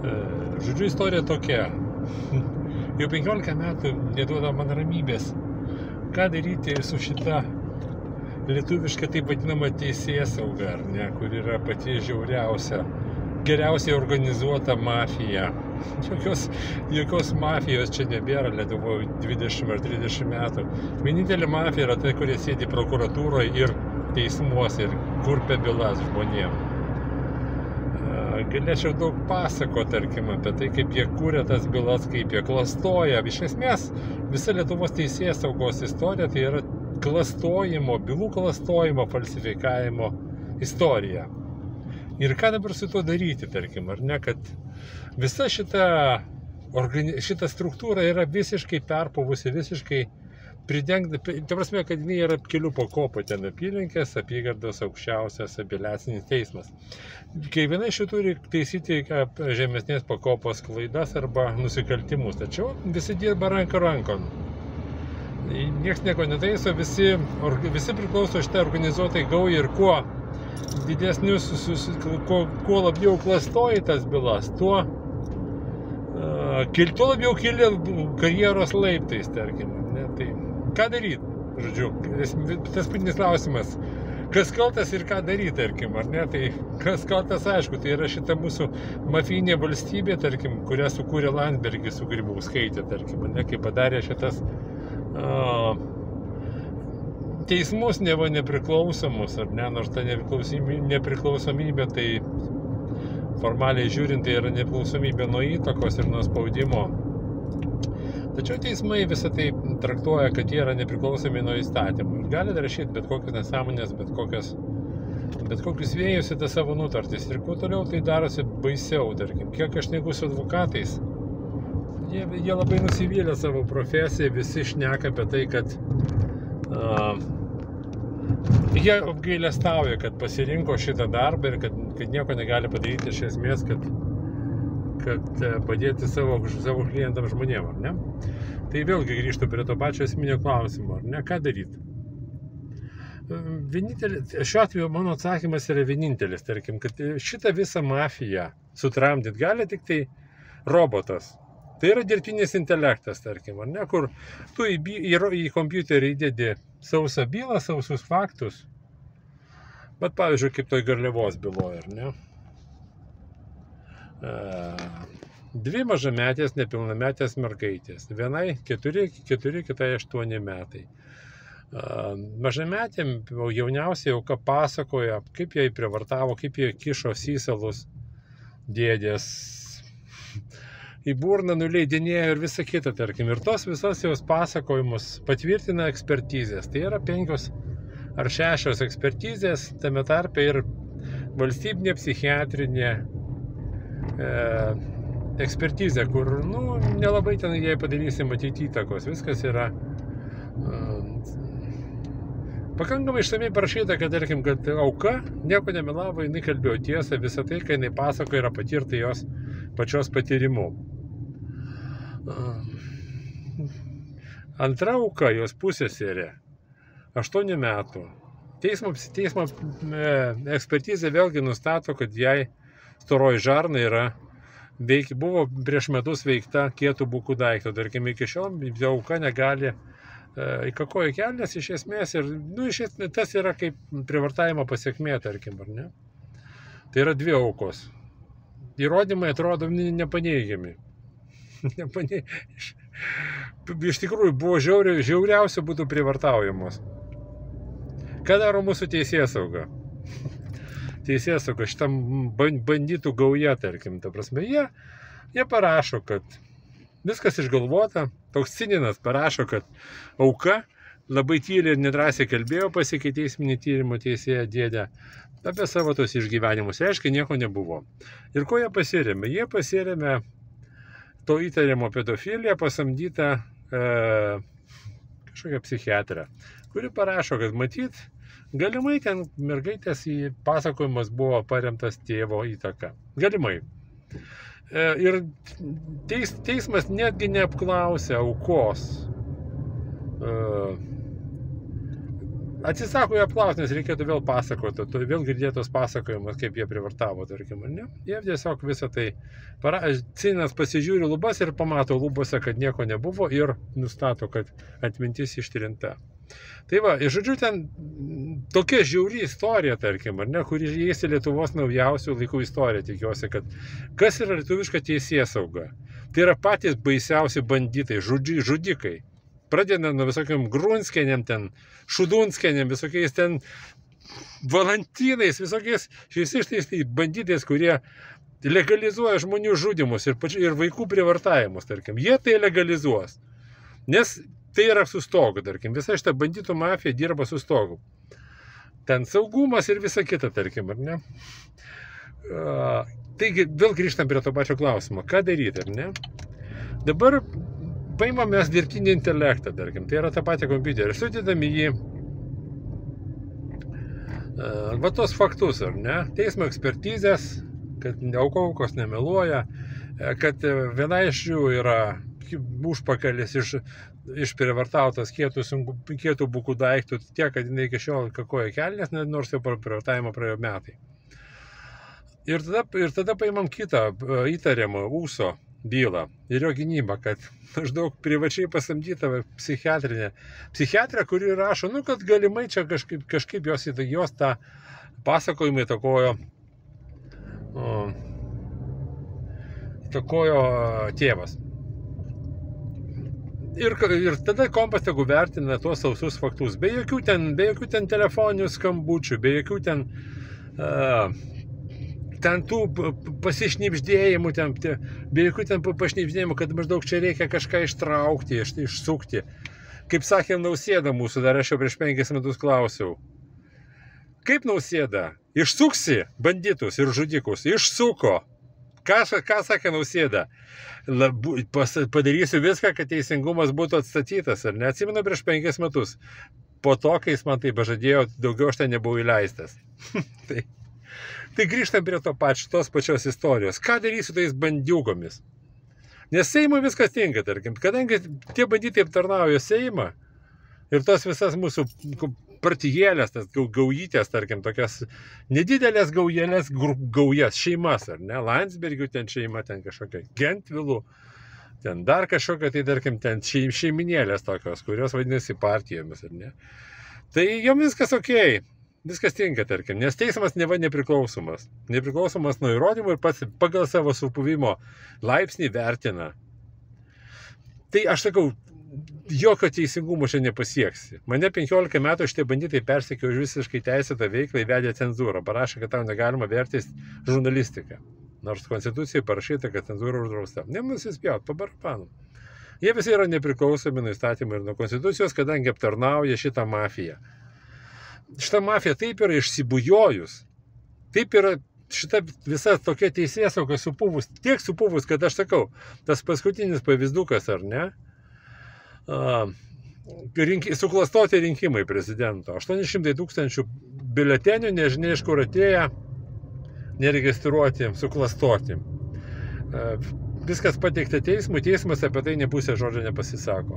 Žodžiu, istorija tokia. Jau 15 metų neduoda man ramybės. Ką daryti su šita lietuviška taip vadinama teisėsauga, ar ne, kur yra pati žiauriausia, geriausiai organizuota mafija. Jokios mafijos čia nebėra Lietuvoje 20 ar 30 metų. Vienintelė mafija yra tai, kurie sėdi prokuratūroje ir teismuose ir kurpia bylas žmonėm. Galėčiau daug pasakoti, tarkim, apie tai, kaip jie kūrė tas bylas, kaip jie klastoja. Iš esmės, visa Lietuvos teisėsaugos istorija tai yra klastojimo, bylų klastojimo, falsifikavimo istorija. Ir ką dabar su to daryti, tarkim, ar ne, kad visa šita struktūra yra visiškai perpuvusi, visiškai pridengta, ta prasme, kad jinai yra kelių pakopų, ten apylinkės, apygardos, aukščiausias apeliacinis teismas. Kiekviena iš jų turi taisyti žemesnės pakopos klaidas arba nusikaltimus, tačiau visi dirba ranka rankon. Niekas nieko netaiso, visi priklauso šitai organizuotai gaujai ir kuo didesnius, kuo labiau klastoji tas bylas, tuo labiau kili karjeros laiptais, tarkim. Ne? Tai ką daryti, žodžiu, tas pagrindinis klausimas, kas kaltas ir ką daryti, tarkim, ar ne, tai kas kaltas, aišku, tai yra šita mūsų mafijinė valstybė, tarkim, kurią sukūrė Landsbergis su Grybauskaite, tarkim, ne, kai padarė šitas teismus neva nepriklausomus, ar ne, nors ta nepriklausomybė, tai formaliai žiūrint, tai yra nepriklausomybė nuo įtakos ir nuo spaudimo. Tačiau teismai visą tai traktuoja, kad jie yra nepriklausomi nuo įstatymų. Ir gali rašyti bet kokias nesąmonės, bet kokius vėjus į tą savo nutartis. Ir kuo toliau tai darosi baisiau, tarkim, kiek aš negu su advokatais. Jie labai nusivylę savo profesiją, visi šneka apie tai, kad jie apgailestauja, kad pasirinko šitą darbą ir kad nieko negali padaryti iš esmės, kad padėti savo klientams žmonėm, ar ne? Tai vėlgi grįžtu prie to pačio esminio klausimo, ar ne? Ką daryti? Šiuo atveju mano atsakymas yra vienintelis, tarkim, kad šitą visą mafiją sutramdyti gali tik tai robotas. Tai yra dirbtinis intelektas, tarkim, ar ne? Kur tu į kompiuterį įdedi sausą bylą, sausus faktus. Bet pavyzdžiui, kaip toj Garliavos byloje, ar ne? Dvi mažametės, nepilnametės mergaitės. Vienai 4, kitai 8 metai. Mažametėm jauniausiai auka pasakoja, kaip jai prievartavo, kaip jie kišo sysalus dėdės, į burną nuleidinėjo ir visa kita, tarkim. Ir tos visos jos pasakojimus patvirtina ekspertizės. Tai yra 5 ar 6 ekspertizės, tame tarpe ir valstybinė psichiatrinė ekspertizė, kur, nelabai ten jai padarysim matyti įtakos. Viskas yra pakankamai išsamiai parašyta, kad, tarkim, kad auka nieko nemelavo, jinai kalbėjo tiesą, visą tai, kai jinai pasako, yra patirta jos pačios patyrimu. Antra auka, jos pusseserė, 8 metų. Teismo ekspertizė vėlgi nustato, kad jai storoji žarna buvo prieš metus veikta kietų bukų daikto. Tarkim, iki šiol auka negali įkakojo kelnes iš esmės ir tas yra kaip prievartavimo pasekmė, tarkim, ar ne? Tai yra 2 aukos. Įrodymai atrodo nepaneigiami. Iš tikrųjų, buvo žiauriausia būtų prievartaujamos. Ką daro mūsų teisėsauga? Teisėsauga šitam banditų gauja, tarkim, ta prasme, jie parašo, kad viskas išgalvota, toks cininas parašo, kad auka labai tyliai ir nedrąsiai kalbėjo, pasiekė teisminį tyrimo teisėją dėdę apie savo tos išgyvenimus. Reiškia, nieko nebuvo. Ir ko jie pasirėmė? Jie pasirėmė to įtariamo pedofiliją pasamdytą kažkokią psichiatrę, kuri parašo, kad matyt, galimai ten mergaitės pasakojimas buvo paremtas tėvo įtaka. Galimai. Ir teismas netgi neapklausė aukos atsisako jie apklausti, nes reikėtų vėl pasakoti, vėl girdėtos pasakojimus, kaip jie privartavo, tarkim, ne? Jie tiesiog visą tai, Cinas pasižiūri lubas ir pamato lubose, kad nieko nebuvo ir nustato, kad atmintis ištrinta. Tai va, ir žodžiu, ten tokia žiauri istorija, tarkim, ar ne, kuri įeis į Lietuvos naujausių laikų istoriją, tikiuosi, kad kas yra lietuviška teisėsauga. Tai yra patys baisiausi banditai, žudikai. Pradedant nuo visokiam Grunskienėm, ten, Šudunskienėm, visokiais ten Valantinais, visokiais šiais banditais, kurie legalizuoja žmonių žudimus ir vaikų privartavimus, tarkim. Jie tai legalizuos, nes tai yra su stogu, tarkim. Visa šita banditų mafija dirba su stogu. Ten saugumas ir visa kita, tarkim, ar ne? Taigi, vėl grįžtam prie to pačio klausimo. Ką daryti, ar ne? Dabar paimam mes dirbtinį intelektą, tarkim, tai yra tą patį kompiuterį, sudėdami jį va tos faktus, ar ne, teismo ekspertizės, kad aukos nemeluoja, kad viena iš jų yra užpakalis išprivartautas kietų bukų daiktų, tiek, kad jinai iki šiol kakoja kelnes, nors jau privartavimo praėjo metai. Ir tada paimam kitą įtariamą Ūso bylą ir jo gynybą, kad maždaug privačiai pasamdyta psichiatrė, kuri rašo, nu, kad galimai čia kažkaip jos tą pasakojimą įtakojo tėvas. Ir tada kompas tegu vertina tuos sausus faktus, be jokių ten telefoninių skambučių, be jokių ten tų pasišnipždėjimų, be jokių ten pašnipždėjimų, kad maždaug čia reikia kažką ištraukti, išsukti. Kaip sakė Nausėda mūsų, dar aš jau prieš 5 metus klausiau. Kaip Nausėda? Išsuksi banditus ir žudikus? Išsuko. Ką sakė Nausėda? Padarysiu viską, kad teisingumas būtų atstatytas. Ar neatsimenu prieš 5 metus? Po to, kai jis man tai pažadėjo, daugiau aš ten nebuvau įleistas. Tai grįžtam prie tos pačios istorijos. Ką darysiu tais bandiugomis? Nes Seimui viskas tinka, tarkim. Kadangi tie banditai aptarnauja Seimą ir tos visas mūsų partijėlės, tas gaujytės, tarkim, tokias nedidelės gaujas, šeimas, ar ne? Landsbergių ten šeima, ten kažkokia Gentvilų, ten dar kažkokia, tai tarkim, ten šeiminėlės tokios, kurios vadinasi partijomis, ar ne? Tai jom viskas okei. Viskas tinka, tarkim, nes teismas neva nepriklausomas. Nepriklausomas nuo įrodymų ir pats pagal savo supuvimo laipsnį vertina. Tai aš sakau, jokio teisingumo čia nepasieksi. Mane 15 metų šitie banditai persekiojo už visiškai teisėtą veiklą, įvedė cenzūrą. Parašė, kad tau negalima vertis žurnalistiką. Nors konstitucijai parašyta, kad cenzūra uždrausta. Nenusispjaut, pabarpanu. Jie visi yra nepriklausomi nuo įstatymų ir nuo konstitucijos, kadangi aptarnauja šitą mafiją. Šita mafija taip yra išsibujojus, taip yra šita visa tokia teisėsauga supuvus, tiek supuvus, kad aš sakau, tas paskutinis pavyzdukas, ar ne, suklastoti rinkimai prezidento, 800 000 biuletenių, nežinia iš kur atėję, neregistruoti, suklastoti. Viskas pateikta teismui, teismas apie tai ne pusę žodžio nepasisako.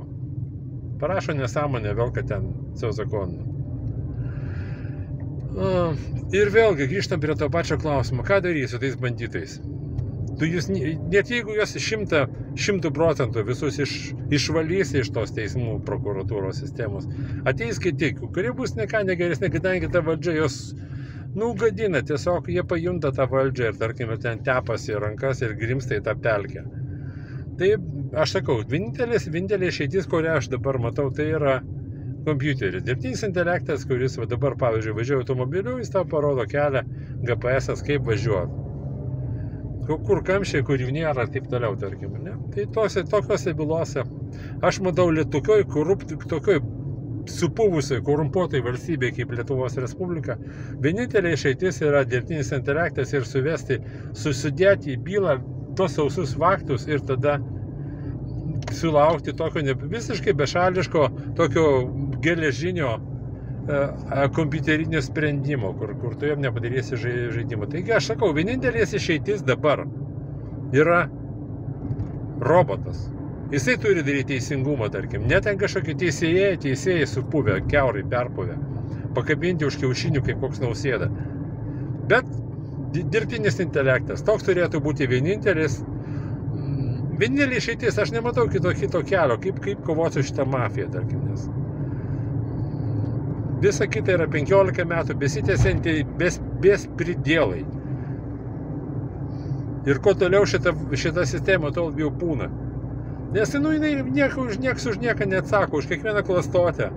Parašo nesąmonę vėl, kad ten savo zakonų. Ir vėlgi grįžtam prie to pačio klausimo, ką darysiu tais banditais? Net jeigu juos 100% visus išvalysi iš tos teismų prokuratūros sistemos, ateis kiti, kurie bus neką negeresni, kadangi ta valdžia jos gadina, tiesiog jie pajunta tą valdžią ir tarkim ten tepasi rankas ir grimsta į tą pelkę. Tai aš sakau, vienintelė išeitis, kurią aš dabar matau, tai yra kompiuteris. Dirbtinis intelektas, kuris dabar, pavyzdžiui, važiuoja automobiliu, jis tau parodo kelią, GPS-as, kaip važiuoti. Kur kamščiai, kur jų nėra ir taip toliau, tarkim, ne? Tai tokiuose bylose aš matau tokioj supuvusiai, korumpuotai valstybei kaip Lietuvos Respublika, vienintelė išeitis yra dirbtinis intelektas ir susidėti į bylą tos sausus faktus ir tada sulaukti tokio visiškai bešališko, tokio geležinio kompiuterinio sprendimo, kur tu jam nepadarysi žaidimo. Taigi aš sakau, vienintelės išeitis dabar yra robotas. Jisai turi daryti teisingumą, tarkim. Ne ten kažkokie teisėjai supuvę, kiaurai perpuvę. pakabinti už kiaušinių kaip koks Nausėda. Bet dirbtinis intelektas, toks turėtų būti vienintelis išeitis, aš nematau kito kelio, kaip kovoti su šitą mafiją, tarkim, nes visa kita yra 15 metų besitęsianti bespridėlai. Ir kuo toliau šita sistema, tol labiau pūna. Nes jinai nieks už nieką neatsako, už kiekvieną klastotę.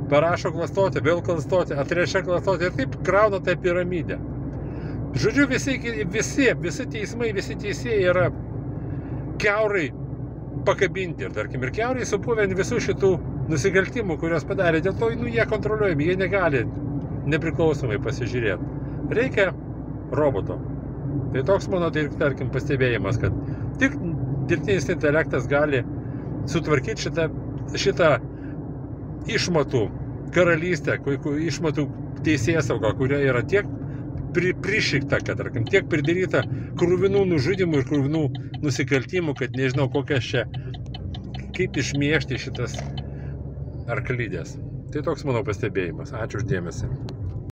Parašo klastotę, vėl klastotę, atrešia klastotę ir taip krauna tą piramidę. Žodžiu, visi teismai, visi teisėjai yra kiaurai pakabinti ir, tarkim, ir kiaurai supuvę visų šitų nusikaltimų, kurios padarė. Dėl to jie kontroliuojami, jie negali nepriklausomai pasižiūrėti. Reikia roboto. Tai toks mano, tarkim, pastebėjimas, kad tik dirbtinis intelektas gali sutvarkyti šitą išmatų karalystę, išmatų teisėsaugą, kurioje yra tiek prišikta, kad, tarkim, tiek pridaryta krūvinų nužudimų ir krūvinų nusikaltimų, kad nežinau, kokias čia, kaip išmiešti šitas arklidės. Tai toks mano pastebėjimas. Ačiū už dėmesį.